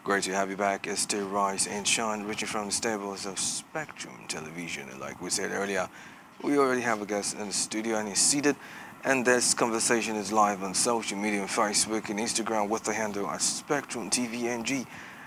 Great to have you back. It's still Rice and Sean, reaching from the stables of Spectrum Television. And like we said earlier, we already have a guest in the studio and he's seated. And this conversation is live on social media on Facebook and Instagram with the handle at SpectrumTVNG.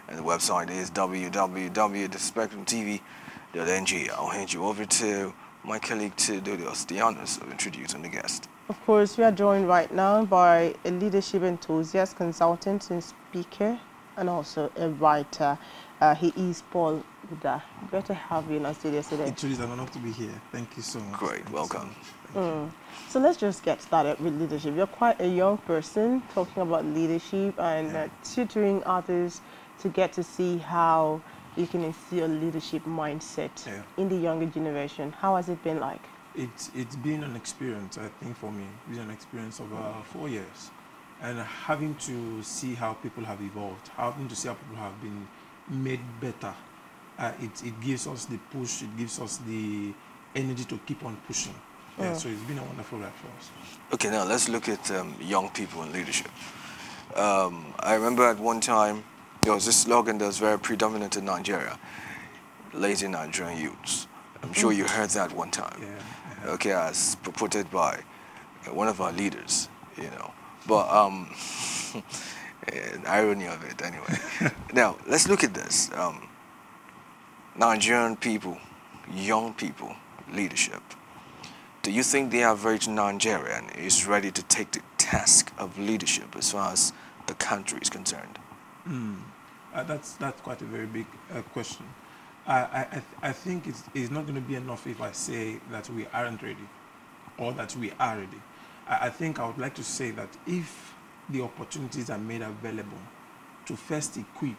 And the website is www.spectrumtv.ng. I'll hand you over to my colleague to do the honors of introducing the guest. Of course, we are joined right now by a leadership enthusiast, consultant and speaker, and also a writer. He is Paul Uda. Great to have you in our studio today. It really is an honor to be here. Thank you so much. Great, welcome. So let's just get started with leadership. You're quite a young person talking about leadership and tutoring others to get to see how you can instill a leadership mindset in the younger generation. How has it been like? It's been an experience, I think, for me. It's been an experience of 4 years. And having to see how people have evolved, having to see how people have been made better, it gives us the push, it gives us the energy to keep on pushing. So it's been a wonderful ride for us. Okay, now let's look at young people in leadership. I remember at one time, there was this slogan that was very predominant in Nigeria, lazy Nigerian youths. I'm sure you heard that one time. Okay, as purported by one of our leaders, you know. But irony of it anyway. Now, let's look at this. Nigerian people, young people, leadership. Do you think the average Nigerian is ready to take the task of leadership as far as the country is concerned? That's quite a very big question. I think it's not going to be enough if I say that we aren't ready or that we are ready. I think I would like to say that if the opportunities are made available to first equip,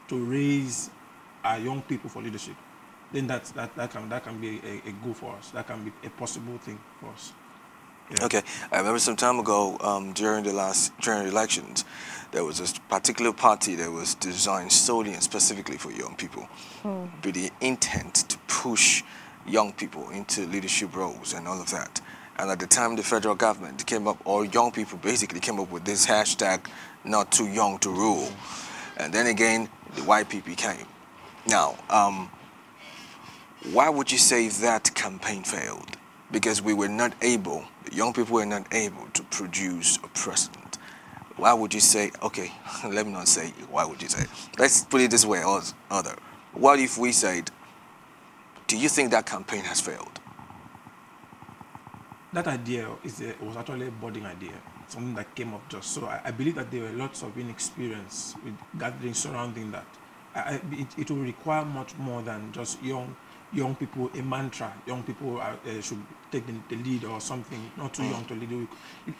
to raise our young people for leadership, then that can be a goal for us. That can be a possible thing for us. Okay, I remember some time ago during the elections, there was this particular party that was designed solely and specifically for young people, with the intent to push young people into leadership roles and all of that. And at the time, the federal government came up, or young people basically came up with this hashtag, not too young to rule. And then again, the YPP came. Now, why would you say that campaign failed? Because we were not able, the young people were not able to produce a president. Why would you say, okay, let me not say, why would you say? Let's put it this way, or other. What if we said, do you think that campaign has failed? That idea was actually a budding idea, something that came up just so. I believe that there were lots of inexperience with gatherings surrounding that. It will require much more than just young people, a mantra. Young people should take the lead or something, not too young to lead.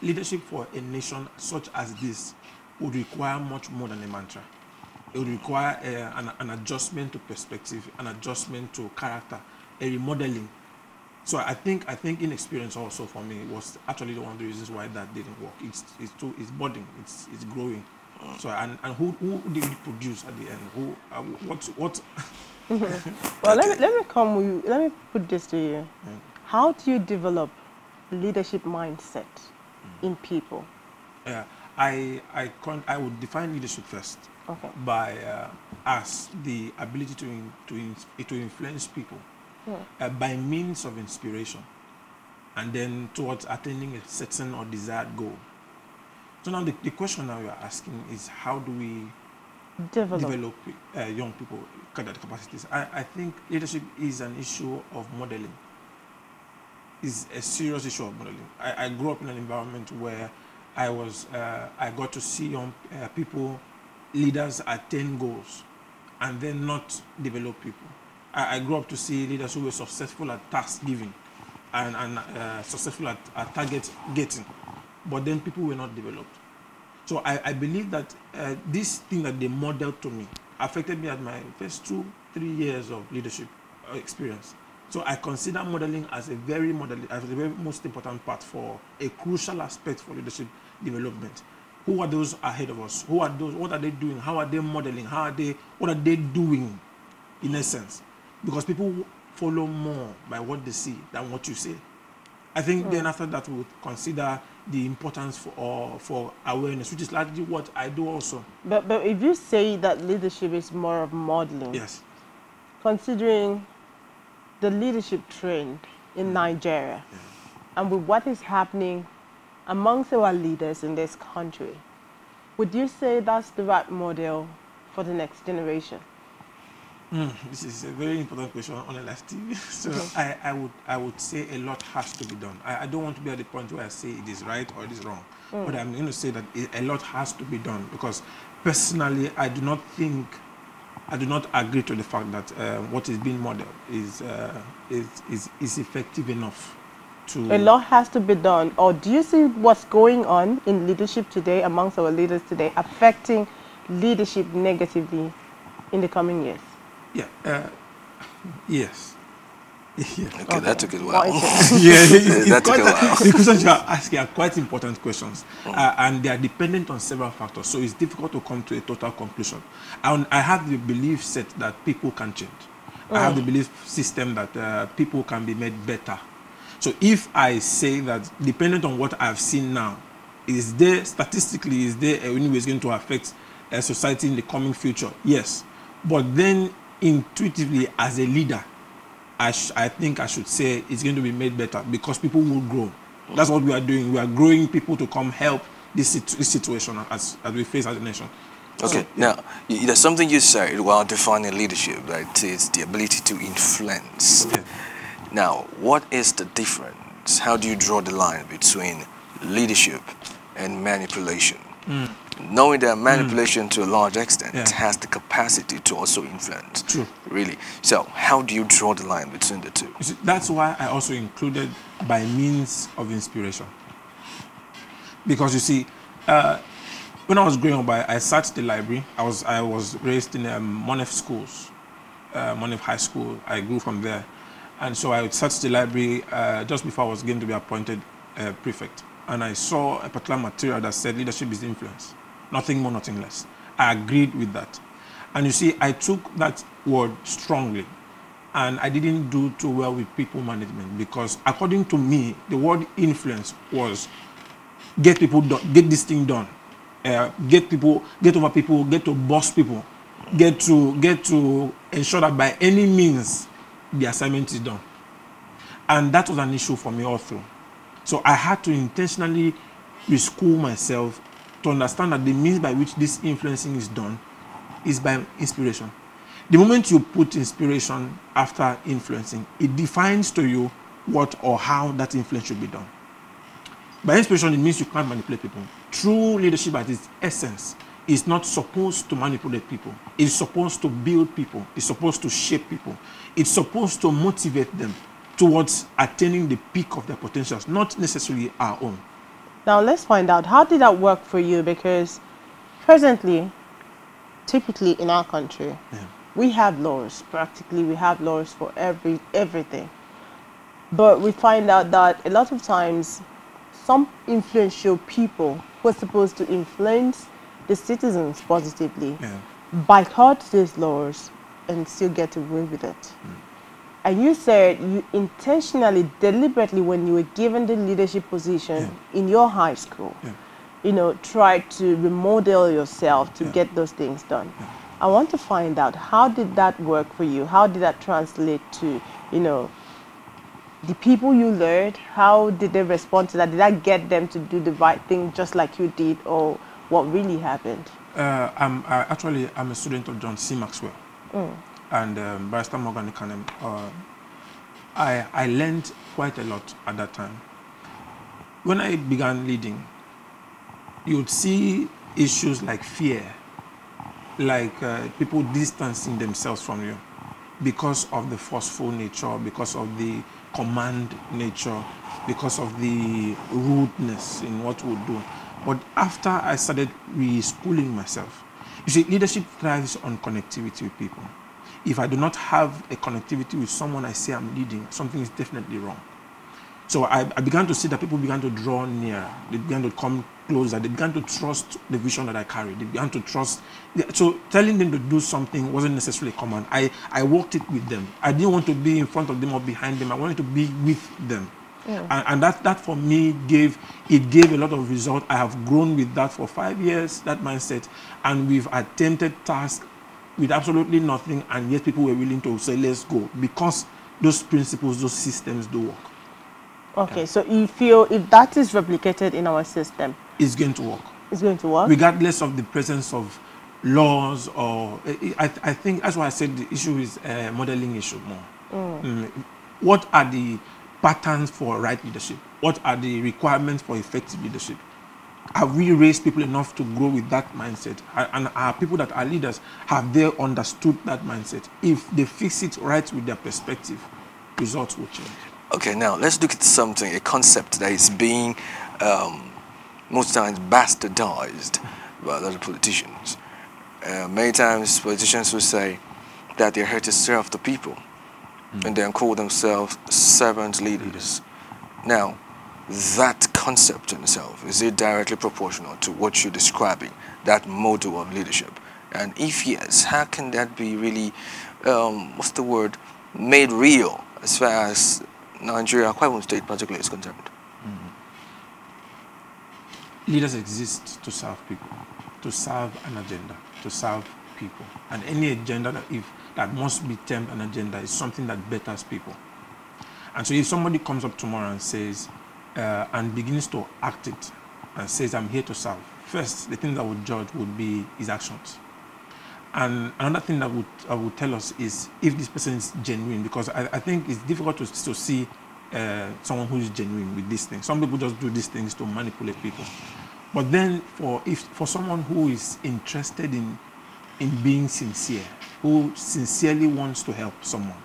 Leadership for a nation such as this would require much more than a mantra. It would require an adjustment to perspective, an adjustment to character, a remodeling. So I think inexperience also for me was actually one of the reasons why that didn't work. It's budding, it's growing. So and who did it produce at the end? Who what? Well, let me put this to you. How do you develop leadership mindset in people? Yeah, I would define leadership first by as the ability to influence people by means of inspiration, and then towards attaining a certain or desired goal. So now the question now you are asking is how do we develop young people capacities? I think leadership is an issue of modeling. Is a serious issue of modeling. I grew up in an environment where I got to see young people, leaders attain goals and then not develop people. I grew up to see leaders who were successful at task giving and successful at target getting, but then people were not developed. So I believe that this thing that they modeled to me affected me at my first 2-3 years of leadership experience. So I consider modeling as a very most important part for a crucial aspect for leadership development. Who are those ahead of us? Who are those? What are they doing? How are they modeling? What are they doing in essence? Because people follow more by what they see than what you say. I think then after that we would consider the importance for awareness, which is largely what I do also. But if you say that leadership is more of modeling, yes, considering the leadership trend in Nigeria, and with what is happening amongst our leaders in this country, would you say that's the right model for the next generation? This is a very important question on elastic. So I would say a lot has to be done. I don't want to be at the point where I say it is right or it is wrong, but I'm going to say that a lot has to be done, because personally I do not agree to the fact that what is being modeled is effective enough. A lot has to be done. Or do you see what's going on in leadership today, amongst our leaders today, affecting leadership negatively in the coming years? Yeah. Yes. Okay, that took a while. That took a while. The questions you are asking are quite important questions, and they are dependent on several factors. So it's difficult to come to a total conclusion. And I have the belief set that people can change. I have the belief system that people can be made better. So if I say that, dependent on what I've seen now, statistically, is there any way it's going to affect society in the coming future? Yes. But then intuitively, as a leader, I think I should say it's going to be made better, because people will grow. That's what we are doing. We are growing people to come help this situation as we face as a nation. Okay, now, there's something you said while defining leadership, that is the ability to influence. Yeah. Now, what is the difference? How do you draw the line between leadership and manipulation? Knowing that manipulation to a large extent has the capacity to also influence. True. Really. So how do you draw the line between the two? You see, that's why I also included by means of inspiration. Because you see, when I was growing up, I searched the library. I was raised in Monef schools, Monef High School. I grew from there. And so I searched the library just before I was going to be appointed prefect. And I saw a particular material that said leadership is influence. Nothing more, nothing less. I agreed with that. And you see, I took that word strongly. And I didn't do too well with people management, because according to me, the word influence was get people done, get this thing done. Get over people, get to boss people, get to ensure that by any means the assignment is done. And that was an issue for me all through. So I had to intentionally reschool myself to understand that the means by which this influencing is done is by inspiration. The moment you put inspiration after influencing, it defines to you what or how that influence should be done. By inspiration, it means you can't manipulate people. True leadership at its essence is not supposed to manipulate people. It's supposed to build people. It's supposed to shape people. It's supposed to motivate them towards attaining the peak of their potentials, not necessarily our own. Now let's find out, how did that work for you? Because presently, typically in our country, we have laws. Practically, we have laws for everything. But we find out that a lot of times, some influential people who are supposed to influence the citizens positively boycott these laws and still get away with it. And you said you intentionally, deliberately, when you were given the leadership position in your high school, you know, tried to remodel yourself to get those things done. I want to find out, how did that work for you? How did that translate to, you know, the people you learned? How did they respond to that? Did that get them to do the right thing just like you did, or what really happened? I'm a student of John C. Maxwell and Barrister Morgan Ikanem. I learned quite a lot at that time. When I began leading, you would see issues like fear, like people distancing themselves from you because of the forceful nature, because of the command nature, because of the rudeness in what we do. But after I started reschooling myself, you see, leadership thrives on connectivity with people. If I do not have a connectivity with someone I say I'm leading, something is definitely wrong. So I began to see that people began to draw nearer. They began to come closer. They began to trust the vision that I carried. They began to trust. So telling them to do something wasn't necessarily a command. I worked it with them. I didn't want to be in front of them or behind them. I wanted to be with them. And that for me gave a lot of result. I have grown with that for 5 years, that mindset, and we've attempted tasks with absolutely nothing, and yet people were willing to say, let's go, because those principles, those systems do work. Okay, so you feel if that is replicated in our system, it's going to work. It's going to work? Regardless of the presence of laws or... I think that's why I said the issue is a modeling issue more. What are the patterns for right leadership? What are the requirements for effective leadership? Have we raised people enough to grow with that mindset? And are people that are leaders, have they understood that mindset? If they fix it right with their perspective, results will change. Okay, now let's look at something, a concept that is being most times bastardized by a lot of politicians. Many times politicians will say that they're here to serve the people, and then call themselves servant leaders. Now, that concept in itself, is it directly proportional to what you're describing, that model of leadership? And if yes, how can that be really, what's the word, made real as far as Nigeria, Akwa State particularly, is concerned? Leaders exist to serve people, to serve an agenda, to serve people. And any agenda that must be termed an agenda is something that betters people. And so if somebody comes up tomorrow and says, and begins to act it, and says, I'm here to serve, first, the thing that would judge would be his actions. And another thing that would tell us is if this person is genuine, because I think it's difficult to see someone who is genuine with these things. Some people just do these things to manipulate people. But then for someone who is interested in being sincere, who sincerely wants to help someone,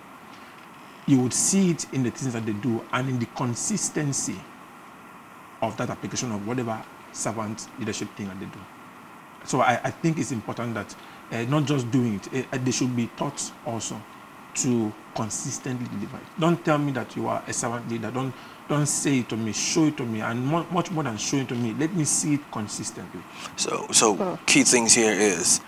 you would see it in the things that they do and in the consistency of that application of whatever servant leadership thing that they do. So I think it's important that not just doing it, they should be taught also to consistently deliver it. Don't tell me that you are a servant leader. Don't say it to me, show it to me, and much more than show it to me, let me see it consistently. So key things here is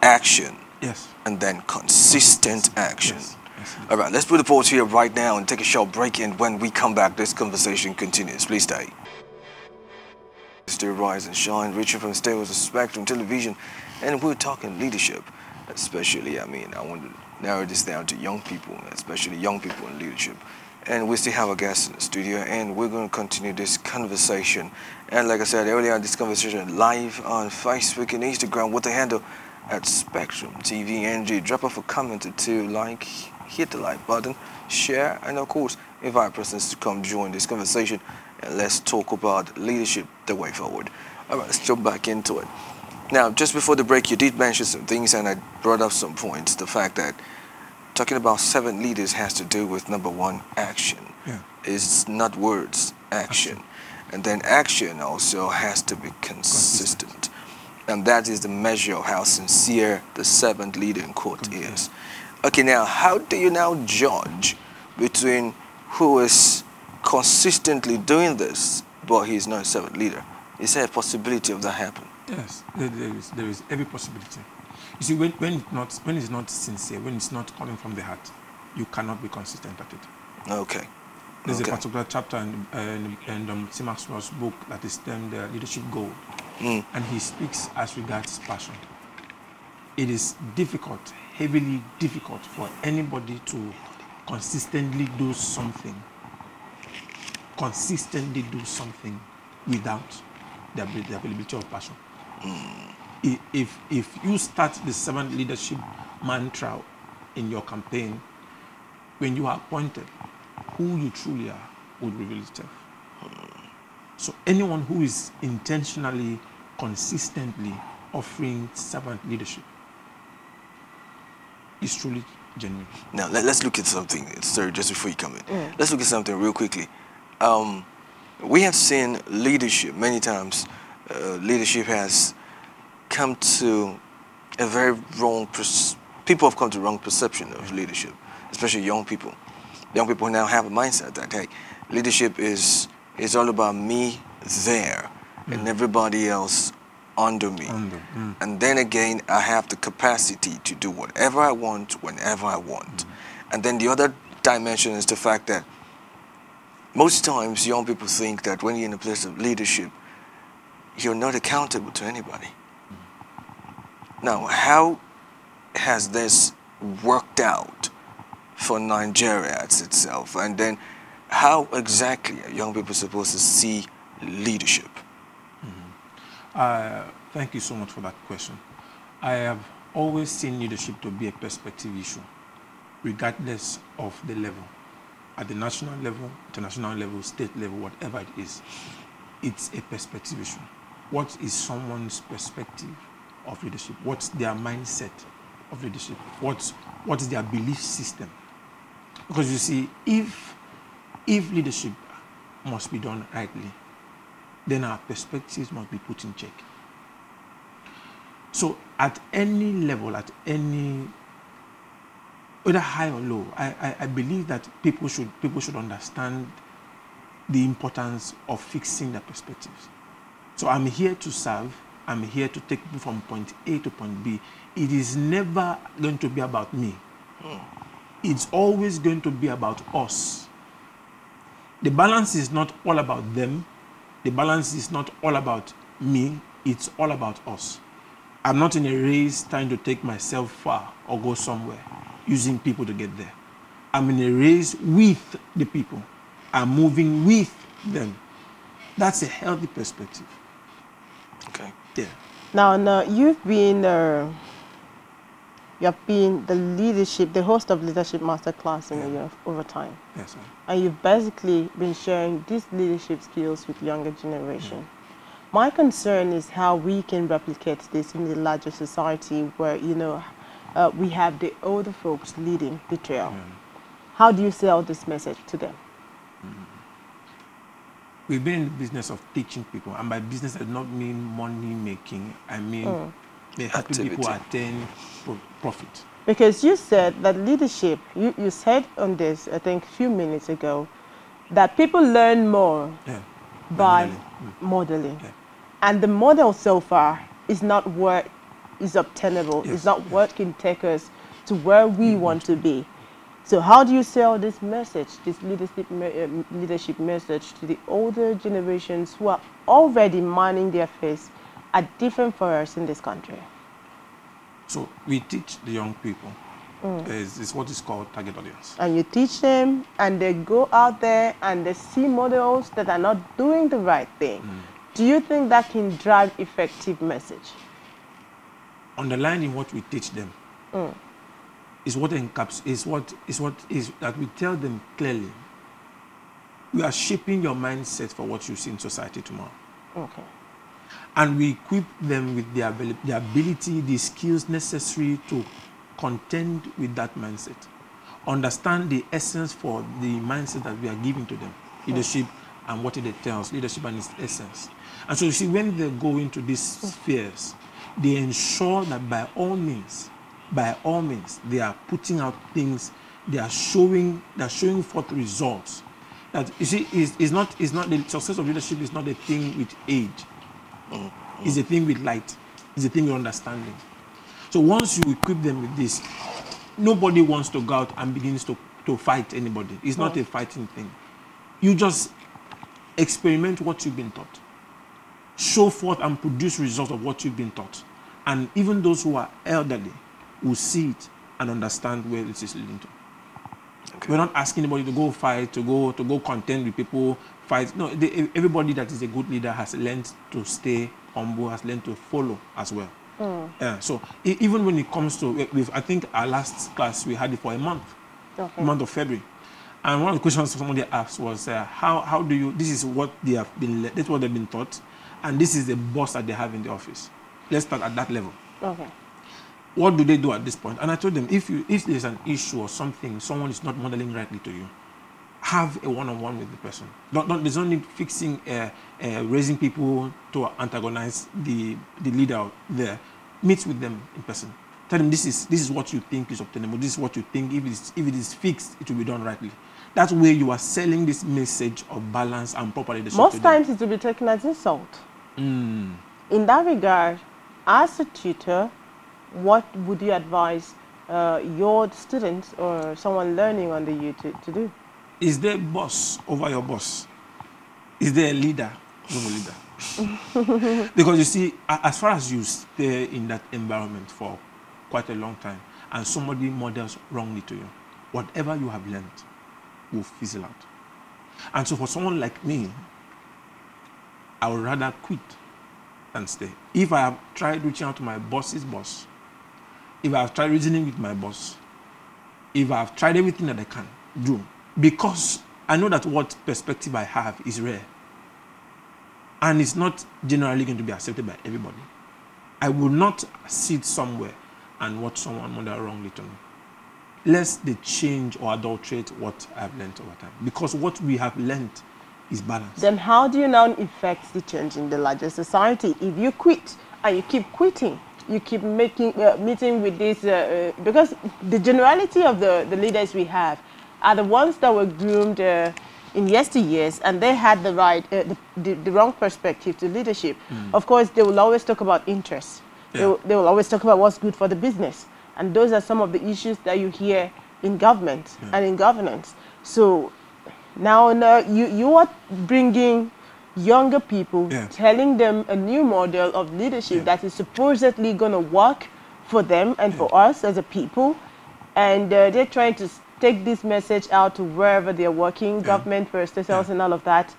action. Yes. And then consistent action. Yes. Yes. All right, let's put a pause here right now and take a short break, and when we come back, this conversation continues. Please stay. Still rise and shine, reaching from stables of Spectrum Television, and we're talking leadership, especially, I want to narrow this down to young people, especially young people in leadership. And we still have a guest in the studio, and we're going to continue this conversation. And like I said earlier, this conversation live on Facebook and Instagram with the handle at SpectrumTv NG. Drop off a comment or two, hit the like button, share, and of course, invite persons to come join this conversation, and let's talk about leadership the way forward. All right, let's jump back into it. Now, just before the break, you did mention some things, and I brought up some points. The fact that talking about servant leaders has to do with, number one, action. Yeah. It's not words, action. And then action also has to be consistent. And that is the measure of how sincere the servant leader in quote is. Okay, now, how do you now judge between who is consistently doing this, but he's not a servant leader? Is there a possibility of that happening? Yes, there is every possibility. You see, when it's not sincere, when it's not coming from the heart, you cannot be consistent at it. Okay. There's a particular chapter in C. Maxwell's book that is termed Leadership Goal, and he speaks as regards passion. It is difficult, heavily difficult for anybody to consistently do something without the availability of passion. If you start the servant leadership mantra in your campaign, when you are appointed, who you truly are would reveal itself. So anyone who is intentionally, consistently offering servant leadership is truly genuine. Now, let's look at something, sir, just before you come in. Let's look at something real quickly. We have seen leadership many times. Leadership has come to a very wrong, people have come to wrong perception of leadership, especially young people. Young people now have a mindset that, hey, leadership is all about me there and everybody else under me. And then again, I have the capacity to do whatever I want, whenever I want. And then the other dimension is the fact that most times young people think that when you're in a place of leadership, you're not accountable to anybody. Now, how has this worked out for Nigeria itself? And then how exactly are young people supposed to see leadership? Thank you so much for that question. I have always seen leadership to be a perspective issue, regardless of the level. At the national level, international level, state level, whatever it is, it's a perspective issue. What is someone's perspective of leadership? What's their mindset of leadership? What is their belief system? Because you see, if leadership must be done rightly, then our perspectives must be put in check. So at any level, at any, whether high or low, I believe that people should understand the importance of fixing their perspectives. So I'm here to serve. I'm here to take people from point A to point B. It is never going to be about me. It's always going to be about us. The balance is not all about them. The balance is not all about me. It's all about us. I'm not in a race trying to take myself far or go somewhere using people to get there. I'm in a race with the people. I'm moving with them. That's a healthy perspective. Okay. Yeah. Now you've been the leadership, the host of Leadership Masterclass in a year over time. Yes, sir. And you've basically been sharing these leadership skills with younger generation. Yeah. My concern is how we can replicate this in the larger society where, we have the older folks leading the trail. Yeah. How do you sell this message to them? We've been in the business of teaching people, and by business I do not mean money making. I mean helping people attain profit. Because you said that leadership, you said on this, I think a few minutes ago, that people learn more by modeling. Yeah. And the model so far is not what is obtainable. Yes. It's not what can take us to where we want to be. So how do you sell this message, this leadership message to the older generations who are already minding their face at different fires in this country? So we teach the young people. It's what is called target audience. And you teach them, and they go out there and they see models that are not doing the right thing. Do you think that can drive effective message? Underlining what we teach them is what that we tell them clearly. We are shaping your mindset for what you see in society tomorrow. Okay. And we equip them with the ability, the skills necessary to contend with that mindset. Understand the essence for the mindset that we are giving to them. Leadership and what it entails, leadership and its essence. And so you see, when they go into these spheres, they ensure that by all means, they are putting out things, they are showing forth results. That you see, is not the success of leadership is not a thing with age. It's a thing with light. It's a thing with understanding. So once you equip them with this, nobody wants to go out and begins to fight anybody. It's not a fighting thing. You just experiment what you've been taught. Show forth and produce results of what you've been taught. And even those who are elderly will see it and understand where this is leading to. Okay. We're not asking anybody to go fight, to go contend with people, fight. No, everybody that is a good leader has learned to stay humble, has learned to follow as well. So even when it comes to, I think our last class, we had it for a month, month of February. And one of the questions somebody asked was, how do you, this is what they have been, that's what they've been taught, and this is the boss that they have in the office. Let's start at that level. Okay. What do they do at this point? And I told them, if there's an issue or something, someone is not modeling rightly to you, have a one-on-one with the person. There's no need fixing, raising people to antagonize the leader there. Meet with them in person. Tell them this is what you think is obtainable. This is what you think. If it is fixed, it will be done rightly. That's where you are selling this message of balance and proper leadership. Most times it will be taken as insult. In that regard, as a tutor, what would you advise your students or someone learning under you to do? Is there a boss over your boss? Is there a leader over a leader? Because you see, as far as you stay in that environment for quite a long time and somebody models wrongly to you, whatever you have learned will fizzle out. And so for someone like me, I would rather quit than stay. If I have tried reaching out to my boss's boss, if I have tried reasoning with my boss, if I have tried everything that I can do, because I know that what perspective I have is rare, and it's not generally going to be accepted by everybody, I will not sit somewhere and watch someone model wrongly to me, lest they change or adulterate what I've learned over time. Because what we have learned is balance. Then how do you now effect the change in the larger society? If you quit and you keep quitting, you keep making meeting with this, because the generality of the leaders we have are the ones that were groomed in yesteryears, and they had the right, the wrong perspective to leadership. Of course, they will always talk about interests. Yeah. They will always talk about what's good for the business. And those are some of the issues that you hear in government and in governance. So now you are bringing younger people, telling them a new model of leadership that is supposedly going to work for them and for us as a people. And they're trying to take this message out to wherever they're working, government, first sales and all of that.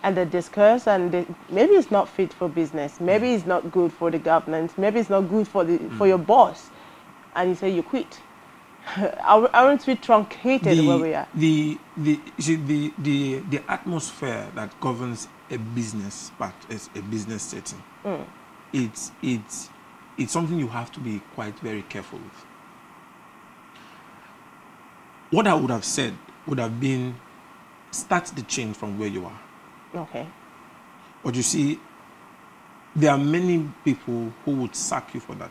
And they discuss, and maybe it's not fit for business. Maybe it's not good for the government. Maybe it's not good for for your boss. And you say you quit. Aren't we truncated where we are? The atmosphere that governs a business part is a business setting. It's something you have to be quite very careful with. What I would have said would have been, start the change from where you are. Okay. But you see, there are many people who would sack you for that.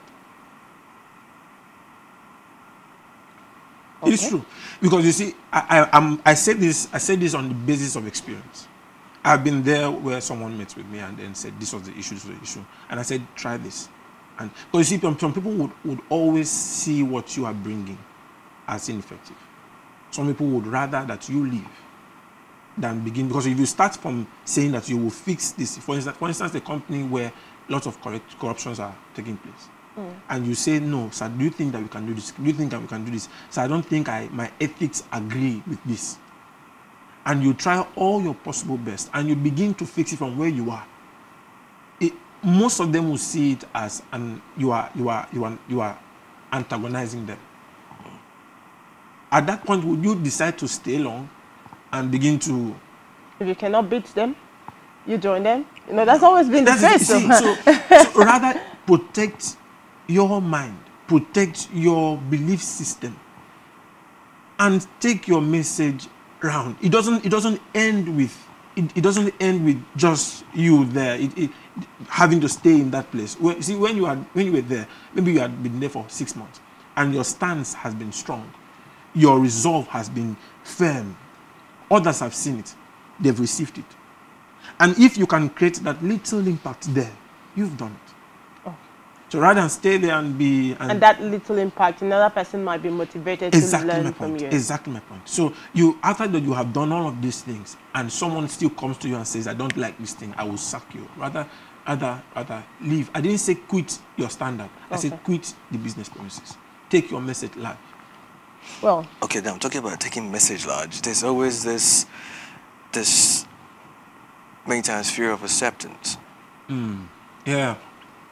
Okay. It's true, because you see, I said this on the basis of experience. I've been there where someone met with me and then said this was the issue, and I said try this, and because you see, some people would always see what you are bringing as ineffective. Some people would rather that you leave than begin, because if you start from saying that you will fix this, for instance, the company where lots of corruptions are taking place. And you say, no, sir, do you think that we can do this? Do you think that we can do this? So I don't think my ethics agree with this. And you try all your possible best, and you begin to fix it from where you are. Most of them will see it as you are antagonizing them. At that point, would you decide to stay long and begin to? If you cannot beat them, you join them. You know, that's always been the case. So rather protect your mind, protect your belief system, and take your message round. It doesn't end with just you there, having to stay in that place. See, when you were there, maybe you had been there for 6 months, and your stance has been strong, your resolve has been firm. Others have seen it, they've received it, and if you can create that little impact there, you've done it. So rather than stay there and be... And that little impact, another person might be motivated to learn from you. Exactly my point. So after that you have done all of these things, and someone still comes to you and says, I don't like this thing, I will sack you. Rather leave. I didn't say quit your standard. I said quit the business premises. Take your message large. Well... Okay, now I'm talking about taking message large. There's always this many times fear of acceptance. Yeah.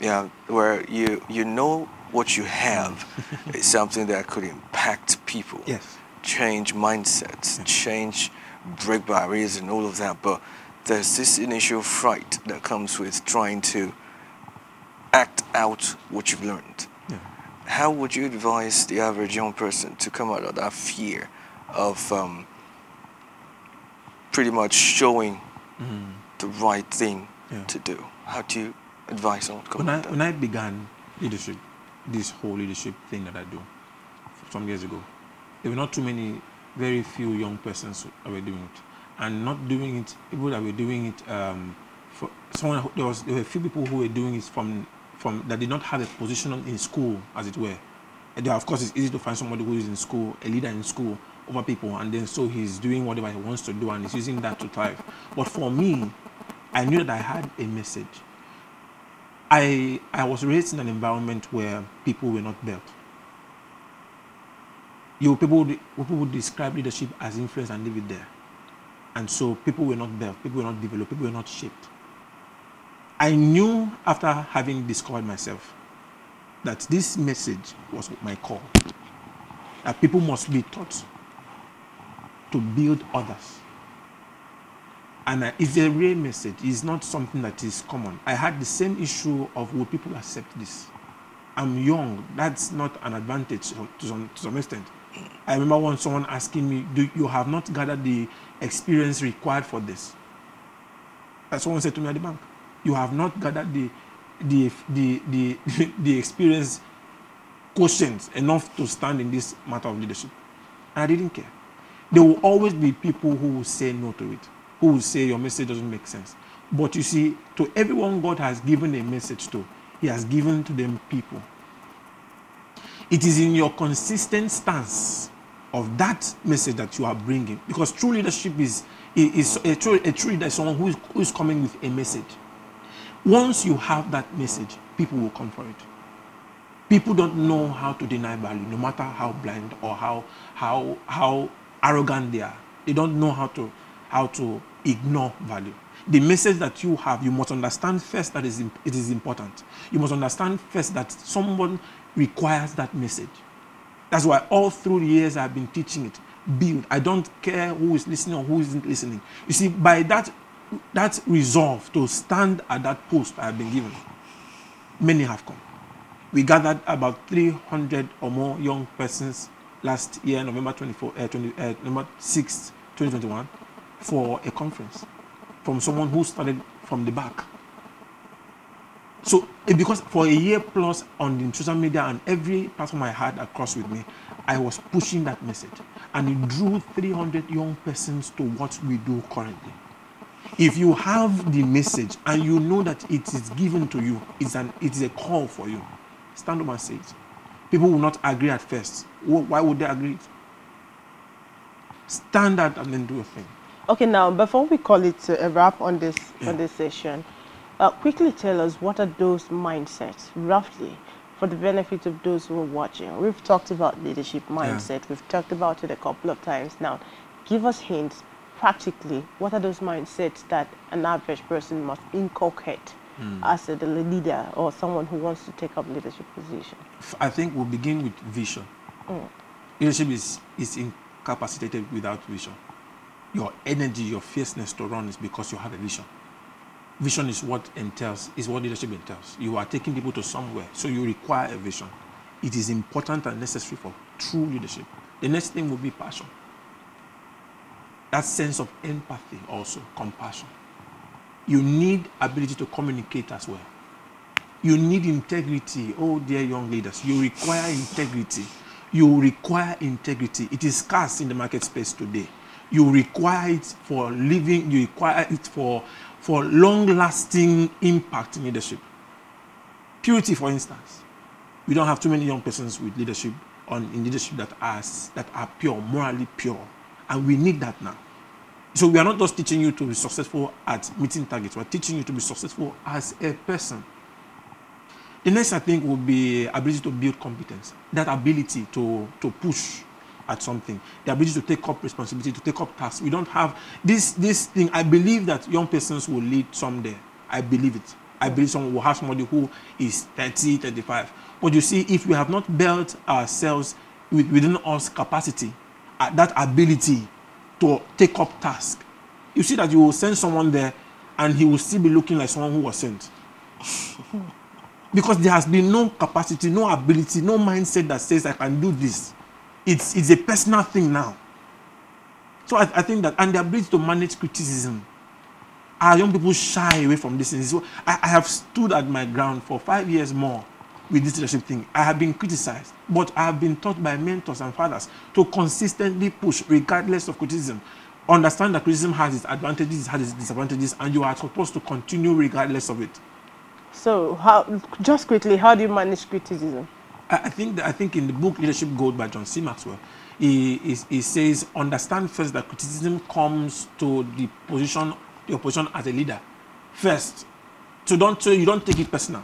Yeah, where you know what you have is something that could impact people, change mindsets, break barriers and all of that. But there's this initial fright that comes with trying to act out what you've learned. Yeah. How would you advise the average young person to come out of that fear of pretty much showing the right thing to do? How do you advice on when I began leadership, this whole leadership thing that I do some years ago, there were not too many, very few young persons that were doing it, and not doing it. People that were doing it for someone. There were a few people who were doing it from that did not have a position in school, as it were. And there, of course, it's easy to find somebody who is in school, a leader in school, over people, and then so he's doing whatever he wants to do, and he's using that to thrive. But for me, I knew that I had a message. I was raised in an environment where people were not built. People would describe leadership as influence and leave it there. And so people were not built, people were not developed, people were not shaped. I knew after having discovered myself that this message was my call. That people must be taught to build others. And it's a rare message. It's not something that is common. I had the same issue of, will people accept this? I'm young. That's not an advantage to some extent. I remember once someone asking me, you have not gathered the experience required for this? As someone said to me at the bank, you have not gathered the experience quotient enough to stand in this matter of leadership. And I didn't care. There will always be people who will say no to it, who will say your message doesn't make sense. But you see, to everyone God has given a message to, he has given to them people. It is in your consistent stance of that message that you are bringing. Because true leadership is a true leader is someone who is coming with a message. Once you have that message, people will come for it. People don't know how to deny value, no matter how blind or how arrogant they are. They don't know how to ignore value. The message that you have, you must understand first that it is important. You must understand first that someone requires that message. That's why all through the years I've been teaching it. Build. I don't care who is listening or who isn't listening. You see, by that resolve to stand at that post I have been given, many have come. We gathered about 300 or more young persons last year, November 6th, 2021, for a conference from someone who started from the back. So, because for a year plus on the social media and every platform I had across with me, I was pushing that message. And it drew 300 young persons to what we do currently. If you have the message and you know that it is given to you, it is a call for you, stand up and say it. People will not agree at first. Why would they agree? Stand out and then do your thing. Okay, now before we call it a wrap on this session, quickly tell us what are those mindsets roughly for the benefit of those who are watching. We've talked about leadership mindset. We've talked about it a couple of times now. Give us hints practically. What are those mindsets that an average person must inculcate as a leader or someone who wants to take up leadership position? I think we'll begin with vision. Leadership is incapacitated without vision. Your energy, your fierceness to run is because you have a vision. Vision is what leadership entails. You are taking people to somewhere, so you require a vision. It is important and necessary for true leadership. The next thing will be passion. That sense of empathy also, compassion. You need ability to communicate as well. You need integrity. Oh, dear young leaders, you require integrity. You require integrity. It is scarce in the market space today. You require it for living. You require it for long-lasting impact in leadership. Purity, for instance. We don't have too many young persons with leadership in leadership that are pure, morally pure, and we need that now. So we are not just teaching you to be successful at meeting targets. We are teaching you to be successful as a person. The next, I think, will be ability to build competence. That ability to push at something. The ability to take up responsibility, to take up tasks. We don't have this thing. I believe that young persons will lead someday. I believe it. I believe someone will have somebody who is 30, 35. But you see, if we have not built ourselves within us capacity, that ability to take up tasks, you see that you will send someone there and he will still be looking like someone who was sent. Because there has been no capacity, no ability, no mindset that says I can do this. It's a personal thing now. So I think that, and the ability to manage criticism. Our young people shy away from this thing. So I have stood at my ground for 5 years more with this leadership thing. I have been criticized, but I have been taught by mentors and fathers to consistently push regardless of criticism. Understand that criticism has its advantages, it has its disadvantages, and you are supposed to continue regardless of it. So just quickly, how do you manage criticism? I think in the book Leadership Gold by John C. Maxwell, he says, understand first that criticism comes to your position as a leader first. So you don't take it personal.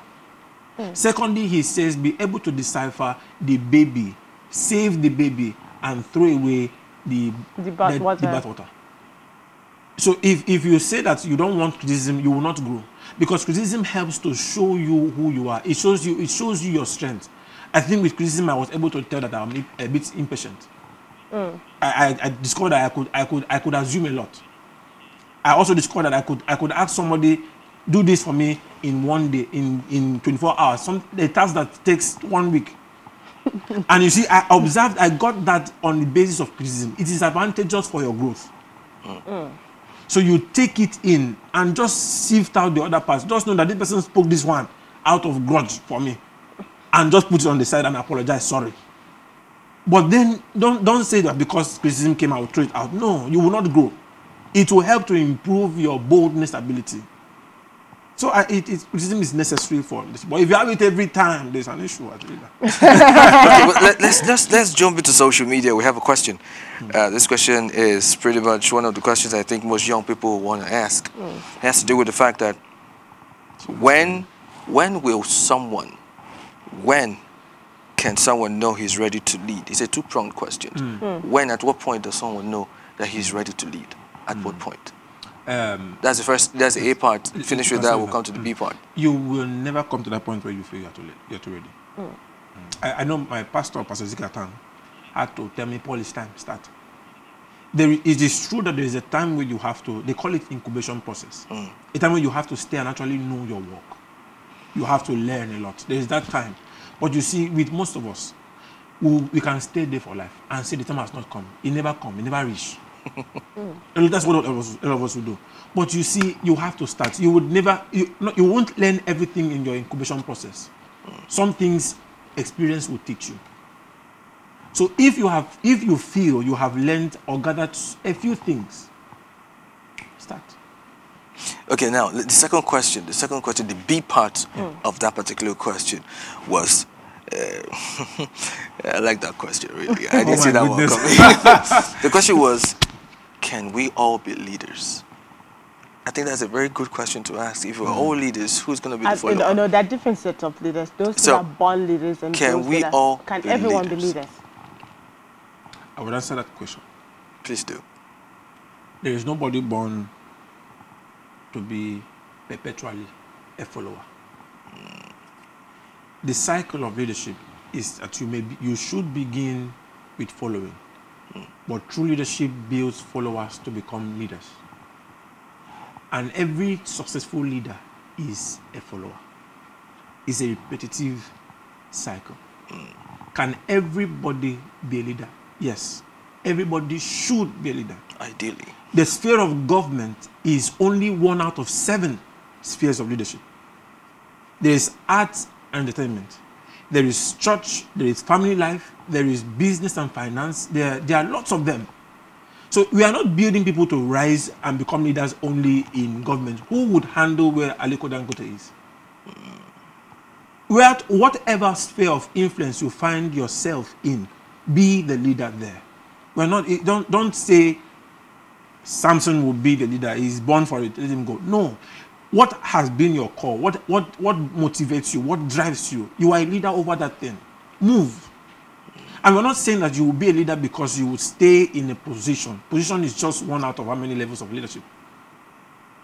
Secondly, he says, be able to decipher the baby, save the baby, and throw away the bath water. So if you say that you don't want criticism, you will not grow, because criticism helps to show you who you are. It shows you your strength. I think with criticism, I was able to tell that I'm a bit impatient. I discovered that I could assume a lot. I also discovered that I could ask somebody, do this for me in one day, in 24 hours. A task that takes 1 week. And you see, I got that on the basis of criticism. It is advantageous for your growth. So you take it in and just sift out the other parts. Just know that this person spoke this one out of grudge for me, and just put it on the side and apologize, sorry. But then don't say that because criticism came, I will throw it out. No, you will not grow. It will help to improve your boldness ability. So criticism is necessary for this. But if you have it every time, there's an issue. Okay, well, let's jump into social media. We have a question. This question is pretty much one of the questions I think most young people want to ask. It has to do with the fact that when can someone know he's ready to lead? It's a two-pronged question. At what point does someone know that he's ready to lead? At what point? That's the A part. Finish with that, we'll come to the B part. You will never come to that point where you feel you're too ready. I know my pastor, Pastor Zikatan, had to tell me, Paul, it's time, start. It is true that there is a time where you have to, they call it incubation process. A time where you have to stay and actually know your work. You have to learn a lot. There is that time. But you see, with most of us, we can stay there for life and say the time has not come. It never come, it never reach. That's what all of us will do. But you see, you have to start. You won't learn everything in your incubation process. Some things experience will teach you. So if you feel you have learned or gathered a few things, start. Okay, now the second question, the B part of that particular question was, I like that question really. I didn't see that one coming. The question was, can we all be leaders? I think that's a very good question to ask. If we're all leaders, who's going to be the follower? No, there are different sets of leaders. Those who are born leaders and can everyone be leaders? I would answer that question. Please do. There is nobody born to be perpetually a follower. The cycle of leadership is that you should begin with following. But true leadership builds followers to become leaders. And every successful leader is a follower. It's a repetitive cycle. Can everybody be a leader? Yes. Everybody should be a leader. Ideally. The sphere of government is only 1 out of 7 spheres of leadership. There is art and entertainment. There is church, there is family life, there is business and finance. There are lots of them. So we are not building people to rise and become leaders only in government. Who would handle where Aliko Dangote is? Whatever sphere of influence you find yourself in, be the leader there. We're not. Don't say Samson will be the leader. He's born for it. Let him go. No. What has been your core? What motivates you? What drives you? You are a leader over that thing. Move. And we're not saying that you will be a leader because you will stay in a position. Position is just 1 out of how many levels of leadership.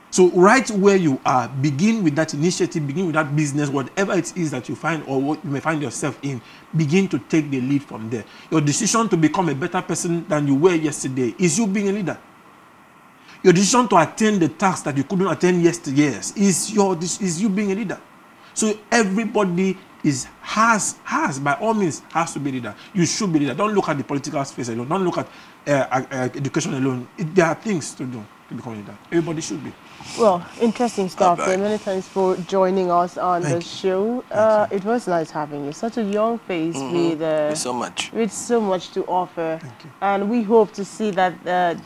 So right where you are, begin with that initiative, begin with that business, whatever it is that you find or what you may find yourself in, begin to take the lead from there. Your decision to become a better person than you were yesterday is you being a leader. Your decision to attain the task that you couldn't attain yesterday is you being a leader. So everybody has by all means has to be a leader. You should be a leader. Don't look at the political space alone. Don't look at education alone. There are things to do to become a leader. Everybody should be. Well, interesting stuff. Many thanks for joining us on the show. It was nice having you. Such a young face with so much to offer. Thank you. And we hope to see that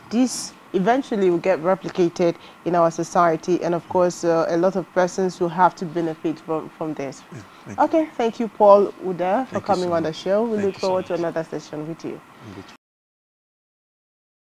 this eventually will get replicated in our society, and of course a lot of persons who have to benefit from this. Thank you. Thank you, Paul Uda, for coming on the show. We look forward to another session with you.